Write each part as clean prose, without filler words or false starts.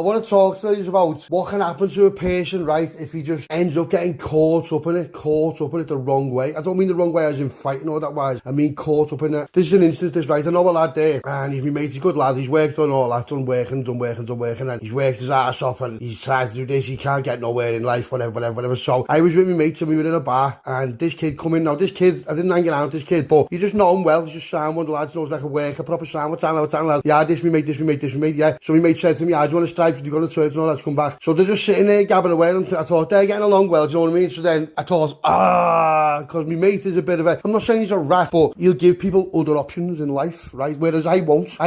I want to talk to you about what can happen to a person, right, if he just ends up getting caught up in it the wrong way. I don't mean the wrong way as in fighting or that wise. I mean caught up in it. This is an instance, right? I know a lad there, and he's my mate, he's a good lad. He's worked on all that, done working, and he's worked his ass off, and he's tried to do this. He can't get nowhere in life, whatever. So I was with my mates, and we were in a bar, and this kid come in. Now, this kid, I didn't hang around with this kid, but you just know him well. He's just sound one of the lads, knows like a worker, proper sound. What's time, lad? Yeah, this me mate, yeah. So my mate said to me, yeah, do you want to strike? Do you go to church and all that to come back? So they're just sitting there gabbing away, and I thought, they're getting along well, do you know what I mean? So then I thought, because my mate is a bit of a, I'm not saying he's a rat, but he'll give people other options in life, right? Whereas I won't.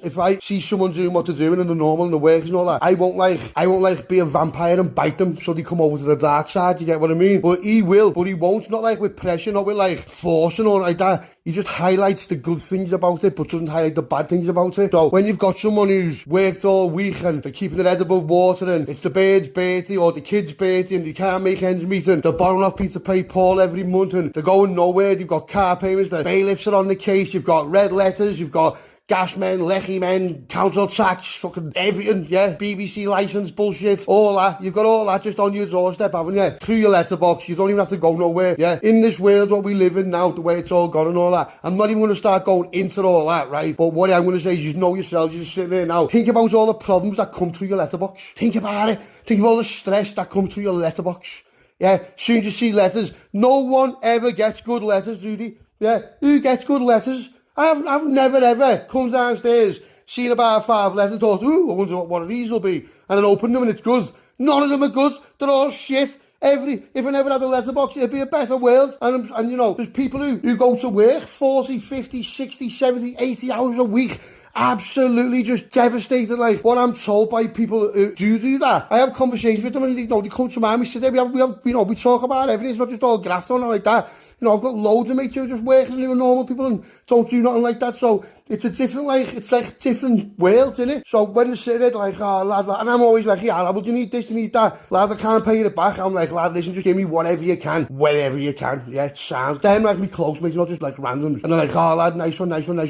If I see someone doing what they're doing and the normal and the works and all that, I won't like be a vampire and bite them so they come over to the dark side, you get what I mean? But he will, but he won't, not like with pressure, not with like forcing or like that. He just highlights the good things about it, but doesn't highlight the bad things about it. So when you've got someone who's worked all week and they're keeping their head above water and it's the bird's birthday or the kid's birthday and they can't make ends meet and they're borrowing off Peter Pay Paul every month and they're going nowhere, you've got car payments, the bailiffs are on the case, you've got red letters, you've got gas men, lecky men, council tax, fucking everything, yeah, BBC licence bullshit, all that. You've got all that just on your doorstep, haven't you? Through your letterbox, you don't even have to go nowhere, yeah? In this world, what we live in now, the way it's all gone and all that, I'm not even going to start going into all that, right? But what I'm going to say is, you know yourselves, you're just sitting there now. Think about all the problems that come through your letterbox. Think about it. Think of all the stress that comes through your letterbox. Yeah, soon as you see letters, no one ever gets good letters, do they? Yeah, who gets good letters? I've never ever come downstairs, seen about 5 letters and thought, ooh, I wonder what one of these will be. And then opened them and it's good. None of them are good. They're all shit. If I never had a letterbox, it'd be a better world. And you know, there's people who go to work 40, 50, 60, 70, 80 hours a week. Absolutely just devastated. Like what I'm told by people who do that. I have conversations with them and they come to mind. We sit there, we have, we talk about everything. It's not just all graft on it like that. You know, I've got loads of mates who are just workers and who are normal people and don't do nothing like that. So it's a different, it's like different worlds, innit? So when they sit there, like, oh, lad, and I'm always like, yeah, lad, well, do you need this, do you need that? Lad, I can't pay it back. I'm like, lad, listen, just give me whatever you can, wherever you can. Yeah, it sounds. Them like me close mates, not just like randoms. And they're like, oh, lad, nice one.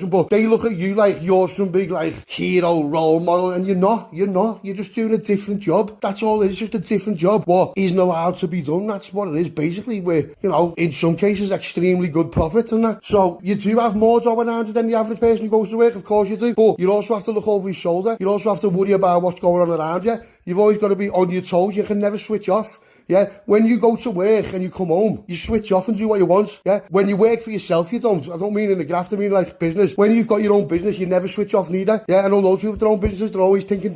But they look at you like you're some big, like, hero role model, and you're not. You're just doing a different job. That's all it is, just a different job. What isn't allowed to be done, that's what it is, basically, where, you know, in some cases, extremely good profits and that. So you do have more job around you than the average person who goes to work, of course you do, but you also have to look over your shoulder. You also have to worry about what's going on around you. You've always got to be on your toes. You can never switch off. Yeah, when you go to work and you come home, you switch off and do what you want. Yeah, when you work for yourself, you don't. I don't mean in the graft, I mean like business. When you've got your own business, you never switch off neither. Yeah, I know loads of people with their own businesses, they're always thinking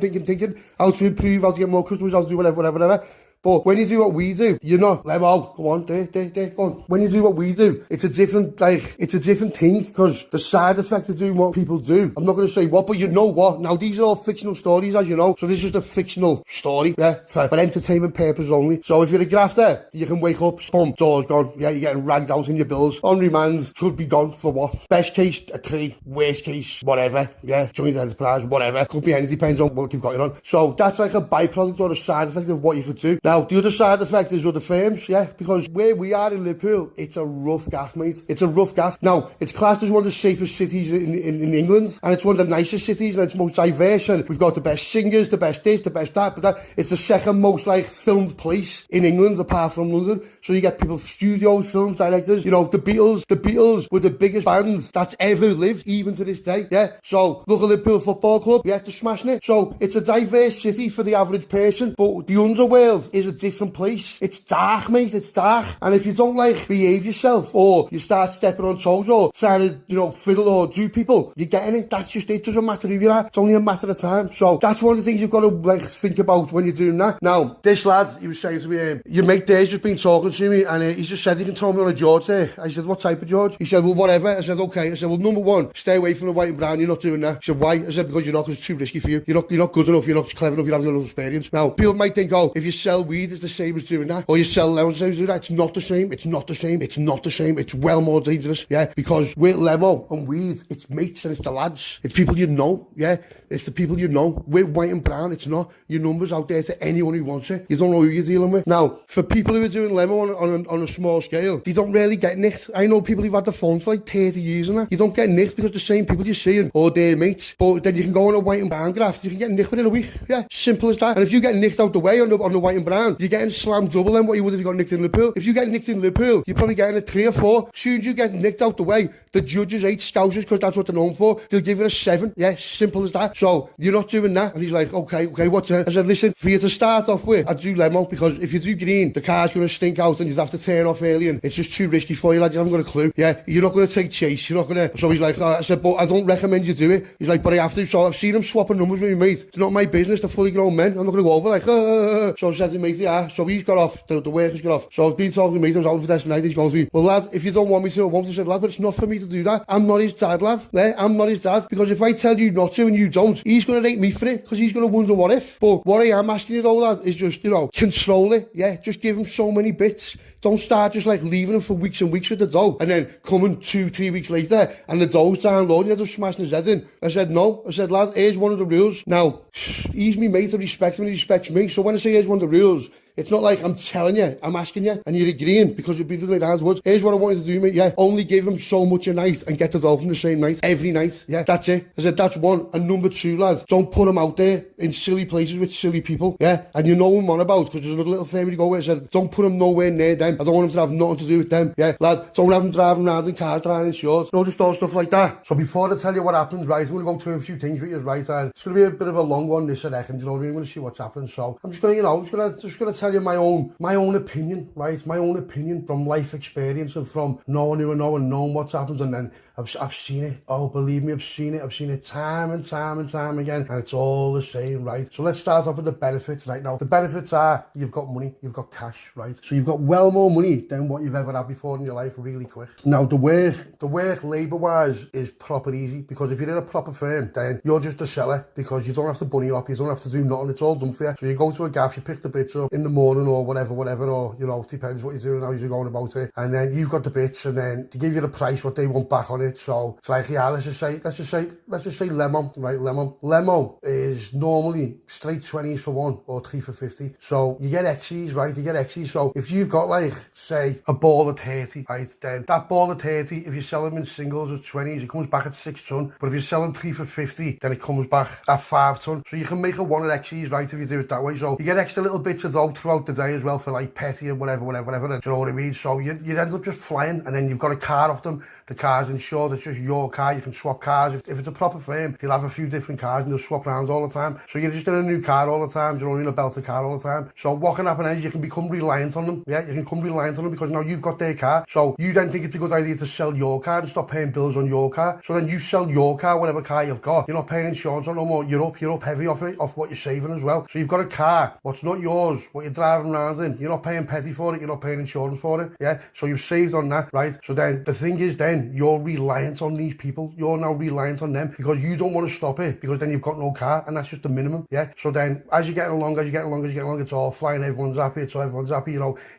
how to improve, how to get more customers, how to do whatever. But when you do what we do, you're not, level, come on, there, go on. When you do what we do, it's a different thing, because the side effect of doing what people do, I'm not going to say what, but you know what, now these are all fictional stories, as you know, so this is just a fictional story, yeah, for entertainment purposes only. So if you're a grafter, you can wake up, boom, door's gone, yeah, you're getting ragged out in your bills, on remand, could be gone for what? Best case, a 3, worst case, whatever, yeah, joint enterprise, whatever, could be anything, depends on what you've got it on. So that's like a byproduct or a side effect of what you could do. Now, the other side effect is other firms, yeah, because where we are in Liverpool, it's a rough gaff, mate. It's a rough gaff. Now, it's classed as one of the safest cities in England, and it's one of the nicest cities, and it's most diverse, and we've got the best singers, the best this, the best that, but that, it's the second most, like, filmed place in England, apart from London. So you get people, studios, films, directors, you know, the Beatles were the biggest band that's ever lived, even to this day, yeah. So, look at Liverpool Football Club, yeah, they're smashing it. So, it's a diverse city for the average person, but the underworld is a different place. It's dark, mate, it's dark. And if you don't, like, behave yourself, or you start stepping on toes, or trying to, you know, fiddle or do people, you're getting it. That's just it. Doesn't matter who you are. It's only a matter of time. So that's one of the things you've got to, like, think about when you're doing that. Now, this lad, he was saying to me, your mate there's just been talking to me, and he just said he can throw me on a George there. I said, what type of George? He said, well, whatever. I said, okay. I said, well, number one, stay away from the white and brown. You're not doing that. He said, why? I said, because you're not, because it's too risky for you. You're not good enough. You're not clever enough. You don't have enough experience. Now, people might think, oh, if you sell weed is the same as doing that, or you sell lemon is the same as doing that. It's not the same. It's not the same. It's not the same. It's well more dangerous. Yeah, because with lemo and weed, it's mates and it's the lads. It's people you know. Yeah, it's the people you know. With white and brown, it's not your numbers out there to anyone who wants it. You don't know who you're dealing with. Now, for people who are doing lemo on a small scale, they don't really get nicked. I know people who've had the phones for like 30 years and that. You don't get nicked because the same people you're seeing or their mates. But then you can go on a white and brown graft, you can get nicked within a week. Yeah, simple as that. And if you get nicked out the way on the white and brown, you're getting slammed double than what you would if you got nicked in Liverpool. If you get nicked in Liverpool, you're probably getting a 3 or 4. As soon as you get nicked out the way, the judges hate scousers because that's what they're known for. They'll give it a 7. Yeah, simple as that. So you're not doing that. And he's like, okay, what's it? I said, listen, for you to start off with, I'd do lemo because if you do green, the car's going to stink out and you'd have to turn off early and it's just too risky for you, lad. You haven't got a clue. Yeah, you're not going to take chase. You're not going to. So he's like, I said, but I don't recommend you do it. He's like, but I have to. So I've seen him swapping numbers with me, mate. It's not my business. They're fully grown men. I'm not going to go over like, So I said to me, mate, yeah. So he's got off. The workers got off. So I've been talking to me. I was out for this night. He's going to me, well, lad, if you don't want me to, I won't. I said, lad, but it's not for me to do that. I'm not his dad, lad. Yeah, I'm not his dad. Because if I tell you not to and you don't, he's going to hate me for it because he's going to wonder what if. But what I am asking you though, lad, is just, control it. Yeah, just give him so many bits. Don't start just like leaving him for weeks and weeks with the dough and then coming 2-3 weeks later and the dough's downloading, you're just smashing his head in. I said, no. I said, lad, here's one of the rules. Now, he's me mate, I respect him and he respects me. So when I say here's one of the rules, it's not like I'm telling you, I'm asking you, and you're agreeing because you've been doing it afterwards. Here's what I want you to do, mate. Yeah, only give him so much a night and get the dough from the same night, every night. Yeah, that's it. I said, that's one. And number 2, lads, don't put him out there in silly places with silly people. Yeah, and you know who I'm on about because there's another little family to go with. I said, don't put him nowhere near them. I don't want him to have nothing to do with them. Yeah, lads, don't have him driving around in cars, driving in shorts. No, just all stuff like that. So before I tell you what happens, right, I'm going to go through a few things with you, right, and it's going to be a bit of a long one, this, I reckon, you know what I mean? I'm going to see what's happening. So I'm just going to, just going to tell you my own opinion, right? My own opinion from life experience and from knowing who I know and knowing what's happened. And then I've seen it. Oh, believe me, I've seen it. I've seen it time and time and time again. And it's all the same, right? So let's start off with the benefits right now. The benefits are you've got money, you've got cash, right? So you've got well more money than what you've ever had before in your life really quick. Now, the work labour-wise is proper easy because if you're in a proper firm, then you're just a seller because you don't have to bunny up, you don't have to do nothing. It's all done for you. So you go to a gaff, you pick the bits up in the morning or whatever, or, it depends what you're doing, how you're going about it. And then you've got the bits and then they give you the price, what they want back on it. So it's like, yeah, let's just say lemon, right? Lemon is normally straight 20s for 1 or 3 for 50. So you get X's, right? You get X's. So if you've got like, say, a ball of 30, right? Then that ball of 30, if you sell them in singles or 20s, it comes back at 6 ton. But if you're selling 3 for 50, then it comes back at 5 ton. So you can make a 1 at X's, right? If you do it that way. So you get extra little bits of dough throughout the day as well for like petty and whatever. And, do you know what I mean? So you end up just flying and then you've got a car off them. The car's insured, it's just your car, you can swap cars. If it's a proper firm, you'll have a few different cars and they'll swap around all the time. So you're just in a new car all the time, you're only in a belted car all the time. So what can happen is you can become reliant on them. Yeah, you can become reliant on them because now you've got their car. So you then think it's a good idea to sell your car and stop paying bills on your car. So then you sell your car, whatever car you've got. You're not paying insurance on no more. You're up heavy off it, off what you're saving as well. So you've got a car, what's not yours, what you're driving around in. You're not paying petty for it, you're not paying insurance for it. Yeah, so you've saved on that, right? So then the thing is then you're reliant on these people. You're now reliant on them because you don't want to stop it because then you've got no car and that's just the minimum. Yeah. So then as you're getting along, it's all flying, everyone's happy,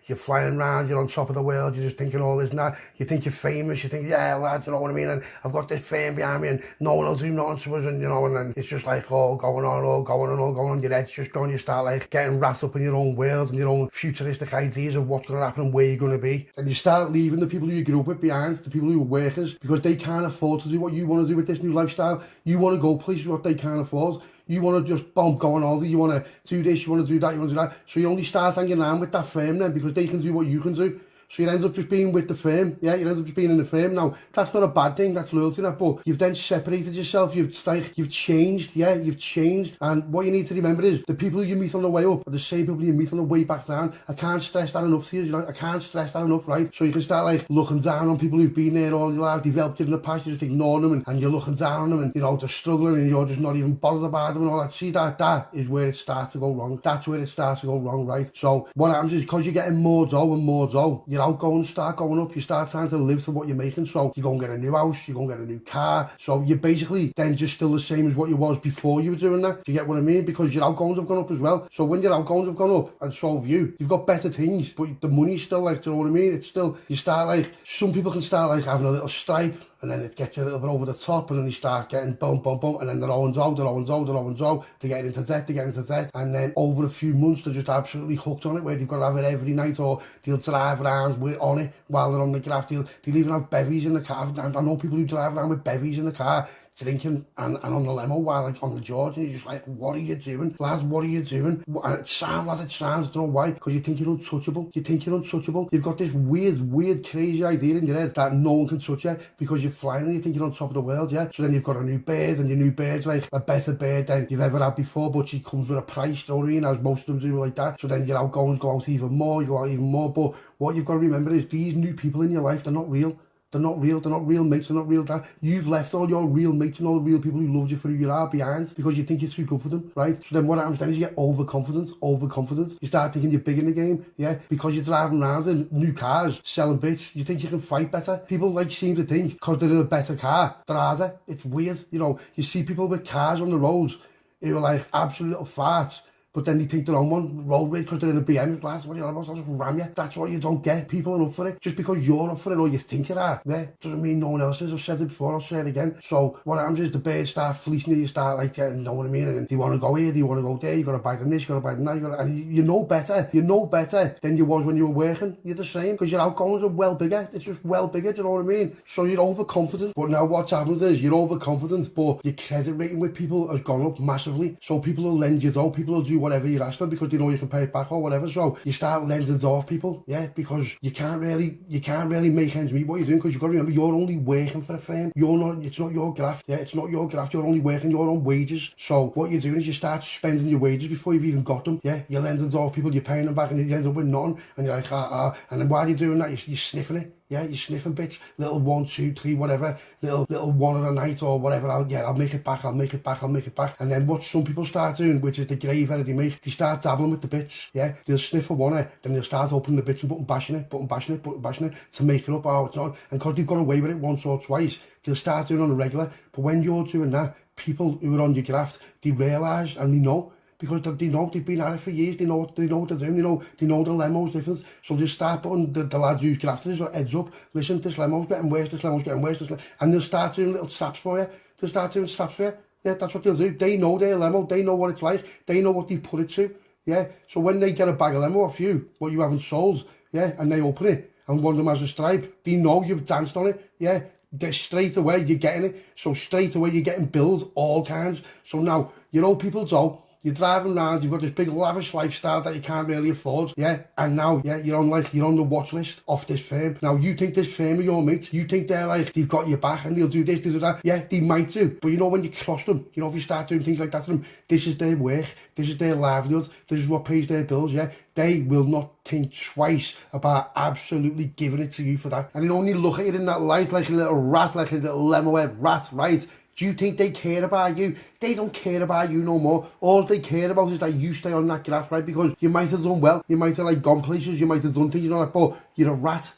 you're flying around, you're on top of the world, you're just thinking all this and that. You think you're famous, you think, yeah, lads, you know what I mean? And I've got this fame behind me and no one will do nothing to us and and then it's just like all going on, your head's just going, you start like getting wrapped up in your own world and your own futuristic ideas of what's going to happen and where you're going to be. And you start leaving the people who you grew up with behind, the people who were workers, because they can't afford to do what you want to do with this new lifestyle. You want to go places what they can't afford. You want to just go on holiday, you want to do this, you want to do that, you want to do that. So you only start hanging around with that firm then because they can do what you can do. So you end up just being with the firm. Yeah, you end up just being in the firm. Now, that's not a bad thing, that's loyalty, that, but you've then separated yourself. You've changed, yeah, you've changed. And what you need to remember is the people you meet on the way up are the same people you meet on the way back down. I can't stress that enough to you, I can't stress that enough, right? So you can start like looking down on people who've been there all your life, developed it in the past, you just ignore them and you're looking down on them and, they're struggling and you're just not even bothered about them and all that. See, that is where it starts to go wrong. That's where it starts to go wrong, right? So what happens is because you're getting more dough and more dough, your outgoings start going up, you start trying to live to what you're making, so you go and get a new house, you go and get a new car, so you're basically then just still the same as what you was before you were doing that. Do you get what I mean? Because your outgoings have gone up as well. So when your outgoings have gone up, and so have you, you've got better things, but the money's still like, do you know what I mean? It's still, you start like, some people can start like having a little stripe, and then it gets a little bit over the top, and then you start getting boom, boom, boom, and then they're owing they're getting into debt, and then over a few months they're just absolutely hooked on it, where they've got to have it every night, or they'll drive around on it while they're on the graft. They'll even have bevies in the car. I know people who drive around with bevies in the car, drinking and on the limo while like on the George, and you're just like, what are you doing, lads? What are you doing? And it sounds as it sounds, I don't know why, because you think you're untouchable. You've got this weird, crazy idea in your head that no one can touch you because you're flying and you think you're on top of the world, yeah? So then you've got a new bird, and your new bird's like a better bird than you've ever had before, but she comes with a price, you know what I mean? As most of them do like that. So then your outgoings go out even more, you go out even more. But what you've got to remember is these new people in your life, they're not real. They're not real mates, they're not real dad. You've left all your real mates and all the real people who loved you for who you are behind because you think you're too good for them, right? So then what happens then is you get overconfident. You start thinking you're big in the game, yeah? Because you're driving around in new cars, selling bits, you think you can fight better. People like seem to think because they're in a better car, they're harder. It's weird, you know. You see people with cars on the roads who are like absolute little farts, but then they think they're on one road race because they're in a BM. Lads, what are you on about? I'll just ram you. That's what you don't get. People are up for it. Just because you're up for it or you think you are, yeah, doesn't mean no one else is. I've said it before, I'll say it again. So what happens is the birds start fleecing you, you start like getting, you know what I mean? And they want to go here, they want to go there, you got to buy them this, you got to buy them that, and you know better than you was when you were working. You're the same because your outgoings are well bigger. It's just well bigger, do you know what I mean? So you're overconfident. But now what's happened is you're overconfident, but your credit rating with people has gone up massively. So people will lend you dough, people will do whatever you ask them because they know you can pay it back or whatever. So you start lending off people, yeah, because you can't really make ends meet what you're doing, because you've got to remember you're only working for a firm. It's not your graft, yeah, it's not your graft. You're only working your own wages. So what you're doing is you start spending your wages before you've even got them, yeah. You're lending off people, you're paying them back, and you end up with none, and you're like and then while you're doing that, you're sniffing it. Yeah, you're sniffing bits, little 1, 2, 3, whatever, little one a night or whatever. I'll make it back. And then what some people start doing, which is the grave error they make, they start dabbling with the bits. Yeah, they'll sniff for one, then they'll start opening the bits and button bashing it to make it up. Oh, it's not. And because they've got away with it once or twice, they'll start doing it on a regular. But when you're doing that, people who are on your graft, they realise and they know. Because they know they've been at it for years, they know what they're doing, they know the lemo's different. So they start putting the lads who's grafted his heads up, listen, this lemo's getting worse, and they'll start doing little slaps for you. Yeah, that's what they'll do. They know their lemo, they know what it's like, they know what they put it to. Yeah, so when they get a bag of lemo off you, what you haven't sold, yeah, and they open it, and one of them has a stripe, they know you've danced on it, yeah. Straight away you're getting it. So straight away you're getting bills, all kinds. So now, you know people don't. You're driving around, you've got this big lavish lifestyle that you can't really afford, yeah, and now, yeah, you're on the watch list of this firm. Now, you think this firm are your mates, you think they're like, they've got your back and they'll do this, they'll do that, yeah, they might do, but you know when you trust them, you know, if you start doing things like that to them, this is their work, this is their livelihood, this is what pays their bills, yeah, they will not think twice about absolutely giving it to you for that. And you only look at it in that light like a little rat, like a little lemon rat, right? Do you think they care about you? They don't care about you no more. All they care about is that you stay on that graft, right? Because you might have done well, you might have like gone places, you might have done things, you know, like, but you're a rat.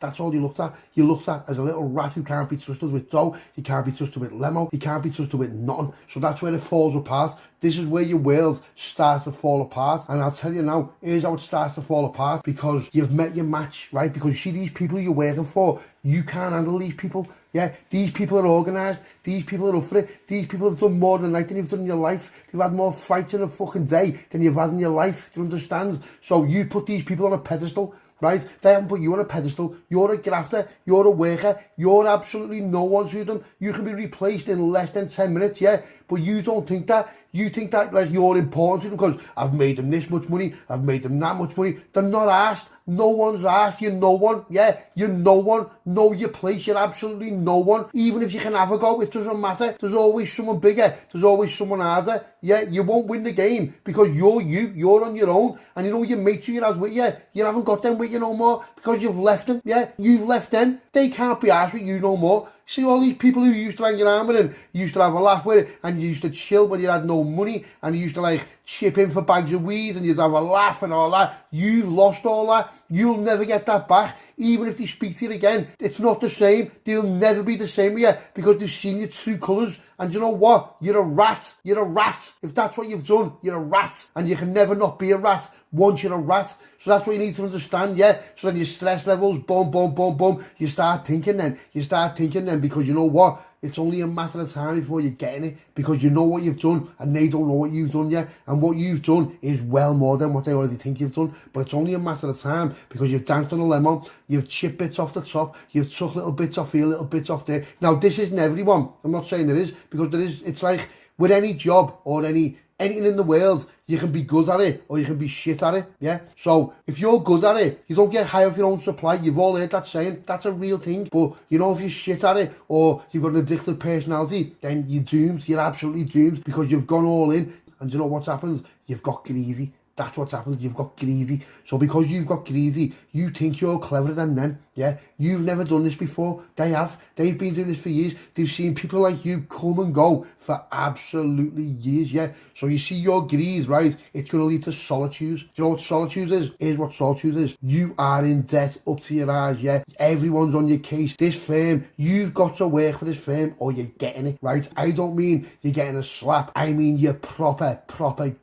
That's all you looked at. You're looked at as a little rat who can't be trusted with dough, you can't be trusted with lemo, you can't be trusted with nothing. So that's where it falls apart. This is where your world starts to fall apart. And I'll tell you now, here's how it starts to fall apart, because you've met your match, right? Because you see these people you're working for, you can't handle these people. Yeah, these people are organised, these people are up for it, these people have done more than night than you've done in your life. They've had more fights in a fucking day than you've had in your life, do you understand? So you put these people on a pedestal, right? They haven't put you on a pedestal. You're a grafter, you're a worker, you're absolutely no one to them. You can be replaced in less than 10 minutes, yeah? But you don't think that. You think that like you're important to them because I've made them this much money, I've made them that much money. They're not asked. No one's asked. You're no one. Yeah, you're no one. Know your place. You're absolutely no one. Even if you can have a go, it doesn't matter. There's always someone bigger. There's always someone harder. Yeah, you won't win the game because you're you. You're on your own. And you know your mates who you have with you, you haven't got them with you no more because you've left them. Yeah, you've left them. They can't be asked with you no more. See all these people who used to hang around with and you used to have a laugh with it, and you used to chill when you had no money, and you used to like chip in for bags of weed and you'd have a laugh and all that. You've lost all that. You'll never get that back. Even if they speak to you again, it's not the same. They'll never be the same with you because they've seen your true colours. And you know what? You're a rat. You're a rat. If that's what you've done, you're a rat. And you can never not be a rat once you're a rat. So that's what you need to understand, yeah? So then your stress levels, boom, boom, boom, boom. You start thinking then. Because you know what? It's only a matter of time before you're getting it, because you know what you've done and they don't know what you've done yet. And what you've done is well more than what they already think you've done. But it's only a matter of time, because you've danced on a lemon, you've chipped bits off the top, you've took little bits off here, little bits off there. Now, this isn't everyone. I'm not saying there is, because there is. It's like with any job or anything in the world, you can be good at it or you can be shit at it, yeah? So if you're good at it, you don't get high off your own supply. You've all heard that saying. That's a real thing. But you know, if you're shit at it or you've got an addictive personality, then you're doomed. You're absolutely doomed, because you've gone all in. And you know what's happened? You've got greedy. That's what's happened. You've got greedy. So because you've got greedy, you think you're cleverer than them. Yeah, you've never done this before. They have. They've been doing this for years. They've seen people like you come and go for absolutely years. Yeah. So you see your greed, right? It's going to lead to solitude. Do you know what solitude is? Here's what solitude is. You are in debt up to your eyes. Yeah. Everyone's on your case. This firm, you've got to work for this firm or you're getting it, right? I don't mean you're getting a slap. I mean you're proper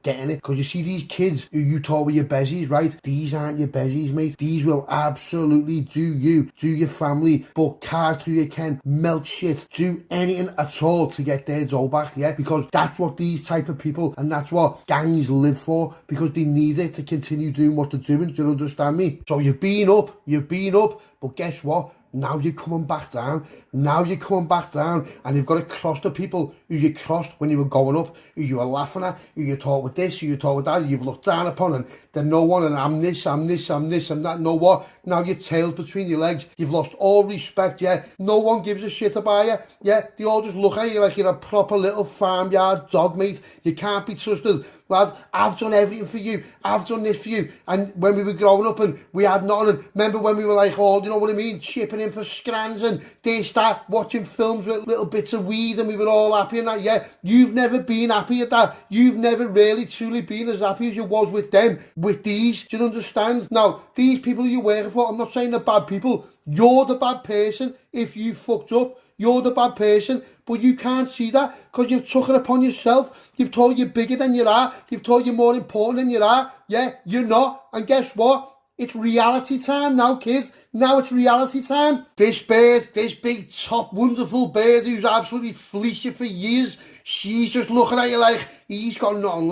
getting it. Because you see these kids who you told were your bezies, right? These aren't your bezies, mate. These will absolutely do your family, but cars through your can, melt shit, do anything at all to get their dough back, yeah? Because that's what these type of people, and that's what gangs live for, because they need it to continue doing what they're doing. Do you understand me? So you've been up, but guess what? Now you're coming back down. And you've got to cross the people who you crossed when you were going up, who you were laughing at, who you thought with this, who you thought with that, you've looked down upon, and they're no one, and I'm this, and that. Know what? Now your tail's between your legs. You've lost all respect, yeah? No one gives a shit about you, yeah? They all just look at you like you're a proper little farmyard dog, mate. You can't be trusted. Lad, I've done everything for you. I've done this for you. And when we were growing up and we had nothing, and remember when we were like, oh, you know what I mean? Chipping in for scrans and they start watching films with little bits of weed and we were all happy and that, yeah? You've never been happy at that. You've never really truly been as happy as you was with them, with these. Do you understand? Now, these people you're working for, I'm not saying they're bad people. You're the bad person if you fucked up. You're the bad person, but you can't see that because you've took it upon yourself. You've told you're bigger than you are. You've told you're more important than you are. Yeah, you're not. And guess what? It's reality time now, kids. Now it's reality time. This bird, this big, top, wonderful bird who's absolutely fleeced you for years, she's just looking at you like, he's got nothing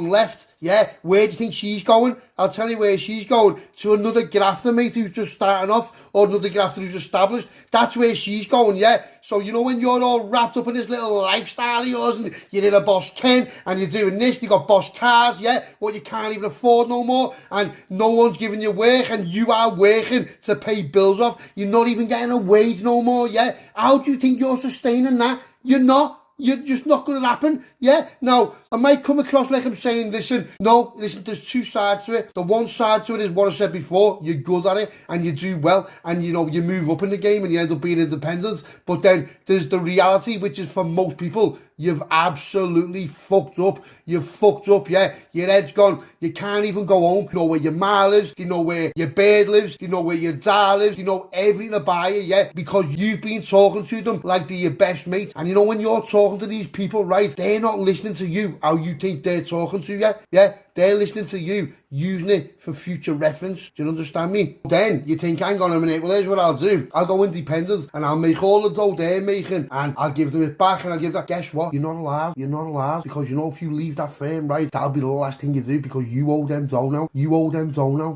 left. Yeah, where do you think she's going? I'll tell you where she's going. To another grafter, mate, who's just starting off, or another grafter who's established. That's where she's going, yeah? So, you know, when you're all wrapped up in this little lifestyle of yours, and you're in a Boss Ken, and you're doing this, you got Boss cars, yeah? What you can't even afford no more, and no one's giving you work, and you are working to pay bills off. You're not even getting a wage no more, yeah? How do you think you're sustaining that? You're not. You're just not going to happen, yeah? Now, I might come across like I'm saying, listen, there's two sides to it. The one side to it is what I said before. You're good at it and you do well and, you know, you move up in the game and you end up being independent. But then there's the reality, which is for most people, you've absolutely fucked up. You've fucked up, yeah? Your head's gone. You can't even go home. You know where your ma lives. You know where your bird lives. You know where your dad lives. You know everything about you, yeah? Because you've been talking to them like they're your best mate. And you know when you're talking to these people, right, they're not listening to you how you think they're talking to you, yeah? They're listening to you, using it for future reference. Do you understand me? Then you think, hang on a minute, well, here's what I'll do. I'll go independent and I'll make all the dough they're making and I'll give them it back and I'll give that. Guess what? You're not allowed. Because you know, if you leave that firm, right, that'll be the last thing you do because you owe them dough now.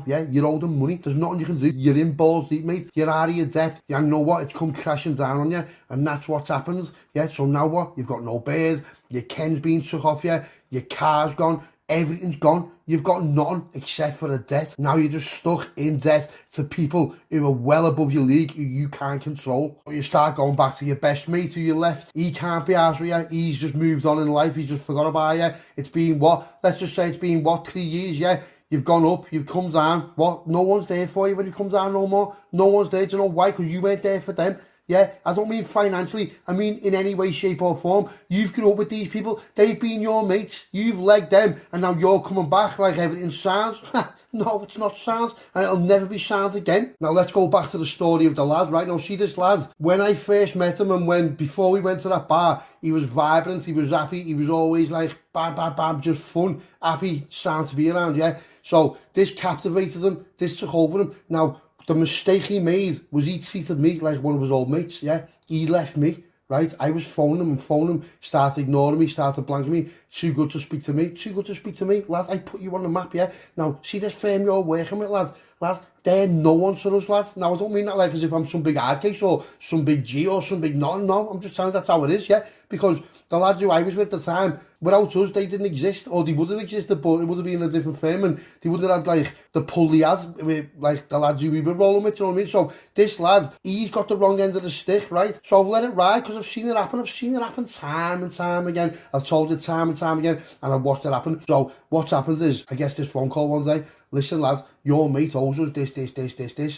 Yeah? You owe them money. There's nothing you can do. You're in balls deep, mate. You're out of your debt. You know what? It's come crashing down on you and that's what's happened. Yeah? So now what? You've got no bears. Your Ken's been took off you. Your car's gone. Everything's gone. You've got nothing except for a debt. Now you're just stuck in debt to people who are well above your league, who you can't control. So you start going back to your best mate who you left. He can't be arsed with you. He's just moved on in life. He's just forgot about you. It's been what? Let's just say it's been what? 3 years, yeah? You've gone up, you've come down. What? No one's there for you when you come down no more. No one's there. Do you know why? Because you weren't there for them. yeah? I don't mean financially, I mean in any way, shape or form. You've grown up with these people, they've been your mates, you've legged them, and now you're coming back like everything's sound. No, it's not sound, and it'll never be sound again. Now let's go back to the story of the lad, right? Now see this lad, when I first met him and before we went to that bar, he was vibrant, he was happy, he was always like bam, bam, bam, just fun, happy, sound to be around, yeah? So this captivated him, this took over him. Now, the mistake he made was he treated me like one of his old mates, yeah? He left me, right? I was phoning him, started ignoring me, started blanking me. Too good to speak to me, lad. I put you on the map, yeah? Now, see this firm you're working with, lad, they're no one to us, lad. Now, I don't mean that like as if I'm some big hard case or some big G or some big nothing, no. I'm just telling you that's how it is, yeah? Because the lads who I was with at the time, without us, they didn't exist, or they would have existed, but it would have been a different firm, and they wouldn't have had, like, the pull he had with, like, the lads who we were rolling with, you know what I mean? So, this lad, he's got the wrong end of the stick, right? So, I've let it ride, because I've seen it happen time and time again. I've told it time and time again, and I've watched it happen. So, what's happened is, I get this phone call one day, listen, lad, your mate owes us this,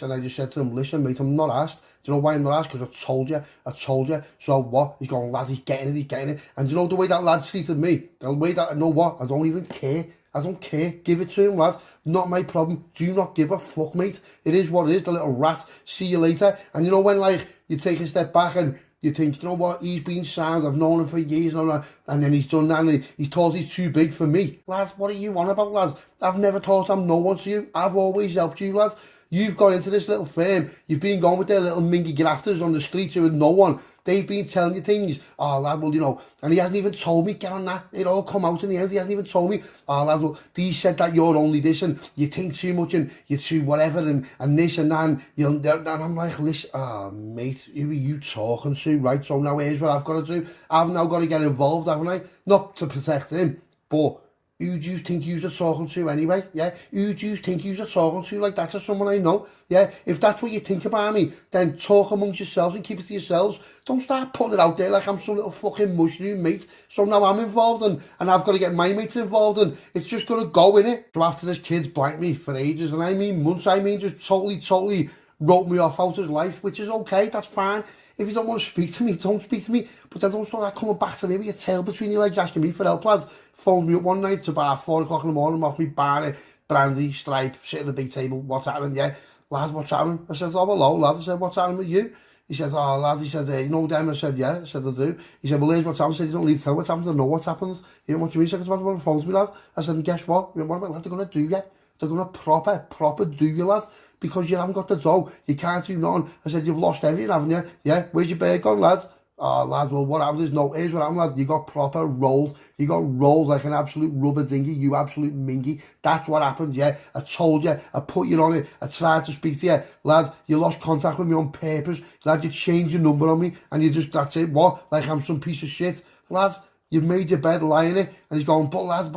and I just said to him, listen, mate, I'm not asked. Do you know why I'm not asked? Because I told you. So what? He's going, lad, he's getting it. And you know the way that lad treated me? The way that, you know what? I don't even care. I don't care. Give it to him, lad. Not my problem. Do not give a fuck, mate. It is what it is, the little rat. See you later. And you know when, like, you take a step back and you think, you know what, he's been sound, I've known him for years, and then he's done that, and he's thought he's too big for me. Lads, what are you on about, lads? I've never thought I'm no one to you. I've always helped you, lads. You've got into this little firm, you've been going with their little mingy grafters on the streets who are no one. They've been telling you things. Oh, lad, well, you know, and he hasn't even told me, get on that. It all come out in the end. He hasn't even told me. Oh, lad, well, these said that you're only this, and you think too much, and you're too whatever, and this and that, and I'm like, listen, mate, who are you talking to, right? So now here's what I've got to do. I've now got to get involved, haven't I? Not to protect him, but who do you think you're talking to anyway? Yeah? Who do you think you're talking to like that to someone I know? Yeah? If that's what you think about me, then talk amongst yourselves and keep it to yourselves. Don't start putting it out there like I'm some little fucking mushroom mate. So now I'm involved and I've got to get my mates involved and it's just going to go in it. So after this kid's blanked me for ages, and I mean months, just totally wrote me off out his life, which is okay, that's fine. If you don't want to speak to me, don't speak to me. But then don't start coming back to me with your tail between your legs asking me for help, lad. Phoned me up one night about 4 o'clock in the morning, off me bar, brandy, stripe, sitting at the big table, what's happening, yeah? Lad, what's happening? I said, oh, hello, lad. I said, what's happening with you? He said, oh, lad, he said, you know them? I said, yeah. I said, I do. He said, well, here's what's happened. I said, you don't need to tell what's happened, I know what's happened. You know what you mean? He said, it's on the phone to me, lad. I said, and guess what? What about lad, they're going to do you? They're going to proper do you, lad. Because you haven't got the dough. You can't do none. I said, you've lost everything, haven't you? Yeah, where's your bird gone, lad? Oh, lad, well, what happened is, no, here's what happened, lad. You got proper rolled. You got rolled like an absolute rubber dinghy, you absolute mingy. That's what happened, yeah. I told you. I put you on it. I tried to speak to you. Lad, you lost contact with me on purpose. Lad, you changed your number on me, and you just, that's it. What? Like I'm some piece of shit. Lad, you've made your bed, lie in it. And he's going, but lad,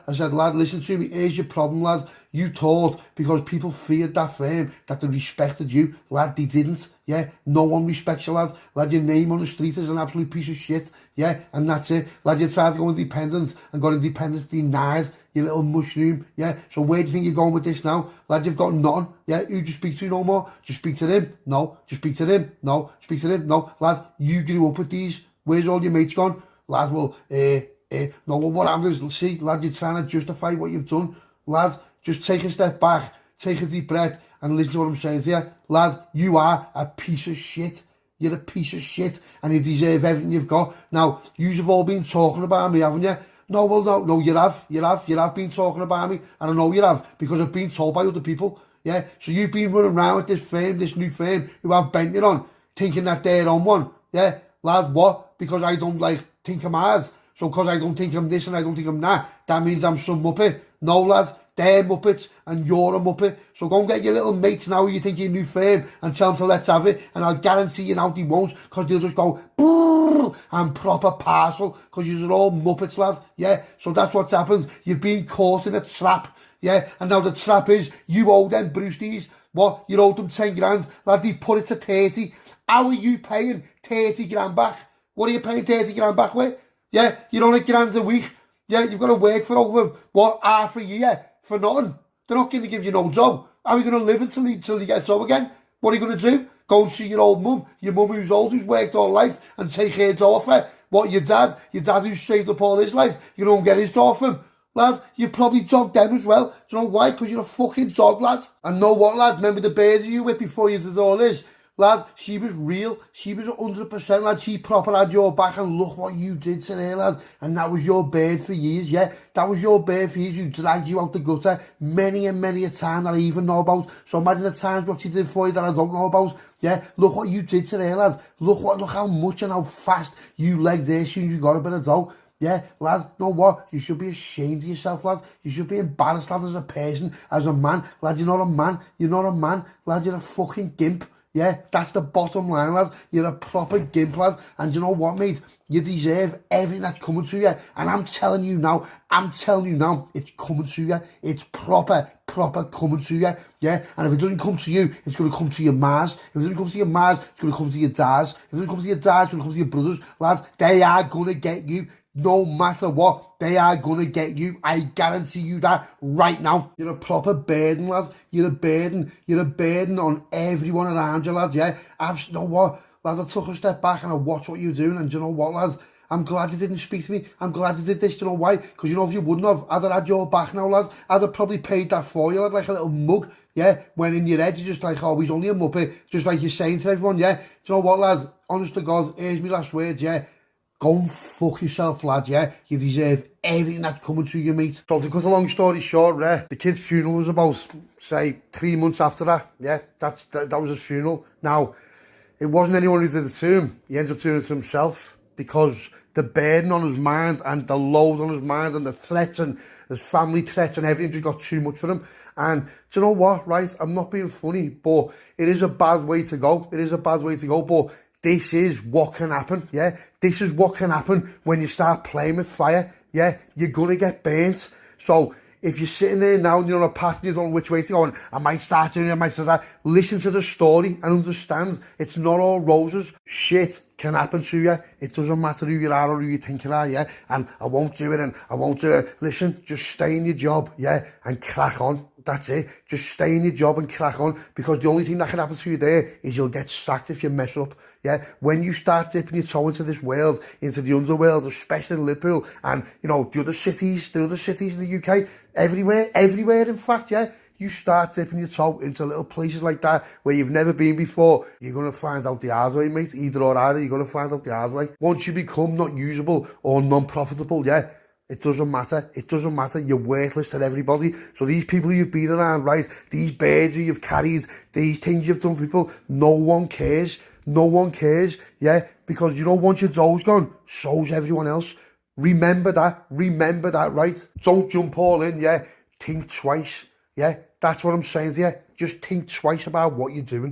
I said, lad, listen to me. Here's your problem, lad. You thought because people feared that firm that they respected you. Lad, they didn't. Yeah, no one respects you, lad. Lad, your name on the street is an absolute piece of shit. Yeah, and that's it. Lad, you tried to go independent and got independence denied. You little mushroom. Yeah, so where do you think you're going with this now? Lad, you've got none. Yeah, who do you speak to no more? Just speak to them? No. Just speak to them? No. Speak to them? No. Lad, you grew up with these. Where's all your mates gone? Lad, well, no, well, what happens is, see, lad, you're trying to justify what you've done. Lad, just take a step back, take a deep breath, and listen to what I'm saying to you. Lad, you are a piece of shit. You're a piece of shit, and you deserve everything you've got. Now, you've all been talking about me, haven't you? No, well, no, you have been talking about me, and I know you have, because I've been told by other people. Yeah, so you've been running around with this firm, this new firm, who I've bent it on, thinking that they're on one. Yeah, lad, what? Because I don't, like, think I'm ours. So because I don't think I'm this and I don't think I'm that means I'm some muppet. No, lad, they're muppets and you're a muppet. So go and get your little mates now who you think you're a new firm and tell them to let's have it. And I'll guarantee you now they won't, because they'll just go brrr, and proper parcel, because you're all muppets, lad. Yeah, so that's what's happened. You've been caught in a trap. Yeah, and now the trap is you owe them Brewsties. What? You owed them 10 grand. Lad, they put it to 30. How are you paying 30 grand back? What are you paying 30 grand back with? Yeah, you're on £1 a week. Yeah, you've got to work for over, what, half a year for nothing. They're not going to give you no job. How are you going to live until you get a job again? What are you going to do? Go and see your old mum who's old, who's worked all life, and take her door for her. What, your dad who's saved up all his life, you don't get his door for him. Lad, you probably dogged them as well. Do you know why? Because you're a fucking dog, lad. And know what, lad? Remember the bird you with before you did all this? Lad, she was real. She was 100%, lad. She proper had your back, and look what you did to her, lad. And that was your bird for years, yeah? That was your bird for years. You dragged you out the gutter many and many a time that I even know about. So imagine the times what she did for you that I don't know about. Yeah, look what you did to her, lad. Look how much and how fast you legged her as soon as you got a bit of dough. Yeah, lad, know what? You should be ashamed of yourself, lad. You should be embarrassed, lad, as a person, as a man. Lad, you're not a man. You're not a man. Lad, you're a fucking gimp. Yeah, that's the bottom line, lad. You're a proper gimp, lad. And you know what, mate? You deserve everything that's coming to you. And I'm telling you now, it's coming to you. It's proper coming to you. Yeah, and if it doesn't come to you, it's going to come to your Mars. If it doesn't come to your Mars, it's going to come to your dads. If it doesn't come to your dads, it's going to come to your brothers. Lads, they are going to get you. No matter what, they are going to get you. I guarantee you that right now. You're a proper burden, lads. You're a burden. You're a burden on everyone around you, lads, yeah? You know what, lads, I took a step back and I watched what you're doing, and you know what, lads? I'm glad you didn't speak to me. I'm glad you did this. Do you know why? Because you know if you wouldn't have, I'd have had your back now, lads. I'd have probably paid that for you, lad, like a little mug, yeah? When in your head, you're just like, oh, he's only a muppet. Just like you're saying to everyone, yeah? Do you know what, lads? Honest to God, here's my last words, yeah? Go and fuck yourself, lad, yeah? You deserve everything that's coming to you, mate. So to cut a long story short, the kid's funeral was about, say, 3 months after that, yeah? That was his funeral. Now, it wasn't anyone who did it to him. He ended up doing it to himself because the burden on his mind and the load on his mind and the threats and his family threats and everything just got too much for him. And do you know what, right? I'm not being funny, but it is a bad way to go. It is a bad way to go, but this is what can happen, yeah? This is what can happen when you start playing with fire, yeah? You're going to get burnt. So if you're sitting there now and you're on a path and you don't know which way to go, and I might start doing it, I might start that, listen to the story and understand it's not all roses. Shit can happen to you. It doesn't matter who you are or who you think you are, yeah? And I won't do it and I won't do it. Listen, just stay in your job, yeah? And crack on. That's it. Just stay in your job and crack on, because the only thing that can happen to you there is you'll get sacked if you mess up, yeah? When you start dipping your toe into this world, into the underworld, especially in Liverpool and, you know, the other cities in the UK, everywhere in fact, yeah? You start dipping your toe into little places like that where you've never been before, you're going to find out the hard way, mate. Either or either, you're going to find out the hard way. Once you become not usable or non-profitable, yeah, it doesn't matter. It doesn't matter. You're worthless to everybody. So these people you've been around, right, these birds who you've carried, these things you've done for people, no one cares. No one cares, yeah? Because, you know, once your dough's gone, so's everyone else. Remember that, right? Don't jump all in, yeah? Think twice, yeah? That's what I'm saying to you. Just think twice about what you're doing.